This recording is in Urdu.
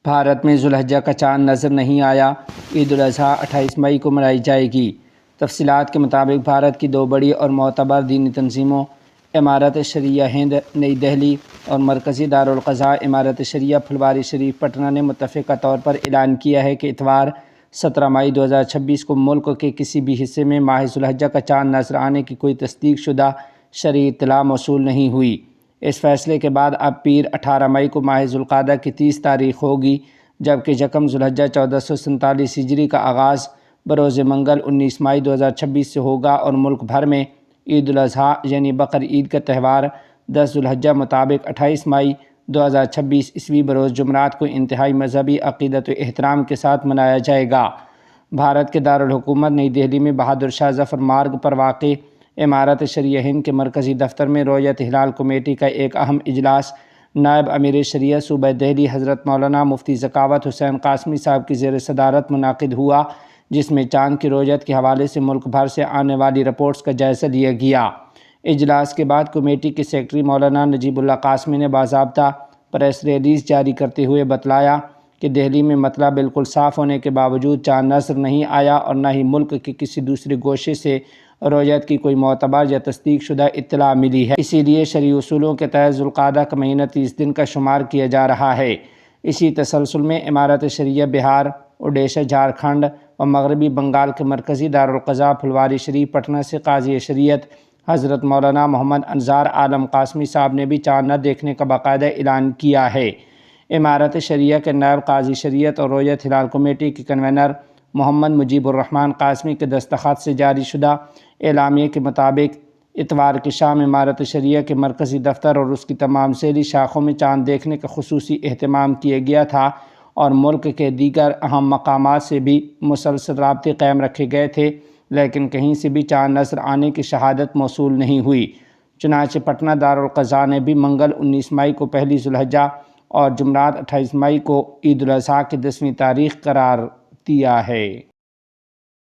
بھارت میں ذوالحجہ کا چاند نظر نہیں آیا، عید الاضحیٰ 28 مئی کو منائی جائے گی۔ تفصیلات کے مطابق بھارت کی دو بڑی اور معتبر دینی تنظیموں امارت شریعہ ہند نئی دہلی اور مرکزی دارالقضاء امارت شریعہ پھلواری شریف پٹنہ نے متفقہ طور پر اعلان کیا ہے کہ اتوار 17 مئی 2026 کو ملک کے کسی بھی حصے میں ماہ ذوالحجہ کا چاند نظر آنے کی کوئی تصدیق شدہ شرعی اطلاع موصول نہیں ہوئی۔ اس فیصلے کے بعد اب پیر 18 مئی کو ماہ ذوالقعدہ کی 30 تاریخ ہوگی، جبکہ یکم ذوالحجہ 1447 ہجری کا آغاز بروز منگل 19 مئی 2026 سے ہوگا اور ملک بھر میں عید الاضحیٰ یعنی بقر عید کا تہوار 10 ذوالحجہ مطابق 28 مئی 2026 عیسوی بروز جمعرات کو انتہائی مذہبی عقیدت و احترام کے ساتھ منایا جائے گا۔ بھارت کے دارالحکومت نئی دہلی میں بہادر شاہ ظفر مارگ پر واقع امارت شریعہ ہند کے مرکزی دفتر میں رؤیت ہلال کمیٹی کا ایک اہم اجلاس نائب امیر شریعہ صوبہ دہلی حضرت مولانا مفتی ذکاوت حسین قاسمی صاحب کی زیر صدارت منعقد ہوا، جس میں چاند کی رؤیت کے حوالے سے ملک بھر سے آنے والی رپورٹس کا جائزہ لیا گیا۔ اجلاس کے بعد کمیٹی کے سیکرٹری مولانا نجیب اللہ قاسمی نے باضابطہ پریس ریلیز جاری کرتے ہوئے بتلایا کہ دہلی میں مسئلہ بالکل صاف ہونے کے باوجود چاند نظر نہیں آیا اور نہ ہی ملک کے کسی دوسرے گوشے سے رؤیت کی کوئی معتبر یا تصدیق شدہ اطلاع ملی ہے، اسی لیے شرعی اصولوں کے تحت ذوالقعدہ کا مہینہ 30 دن کا شمار کیا جا رہا ہے۔ اسی تسلسل میں امارت شریعہ بہار، اڈیشہ جھارکھنڈ و مغربی بنگال کے مرکزی دارالقضاء پھلواری شریف پٹنہ سے قاضی شریعت حضرت مولانا محمد انظار عالم قاسمی صاحب نے بھی چاند نہ دیکھنے کا باقاعدہ اعلان کیا ہے۔ امارت شریعہ کے نائب قاضی شریعت اور رؤیت ہلال کمیٹی کے کنوینر محمد مجیب الرحمن قاسمی کے دستخط سے جاری شدہ اعلامیے کے مطابق اتوار کی شام امارت شریعہ کے مرکزی دفتر اور اس کی تمام ذیلی شاخوں میں چاند دیکھنے کا خصوصی اہتمام کیا گیا تھا اور ملک کے دیگر اہم مقامات سے بھی مسلسل رابطے قائم رکھے گئے تھے، لیکن کہیں سے بھی چاند نظر آنے کی شہادت موصول نہیں ہوئی۔ چنانچہ پٹنہ دارالقضاء نے بھی منگل 19 مئی کو پہلی ذوالحجہ اور جمعرات 28 مئی کو عید الاضحیٰ کی 10ویں تاریخ قرار دیا ہے۔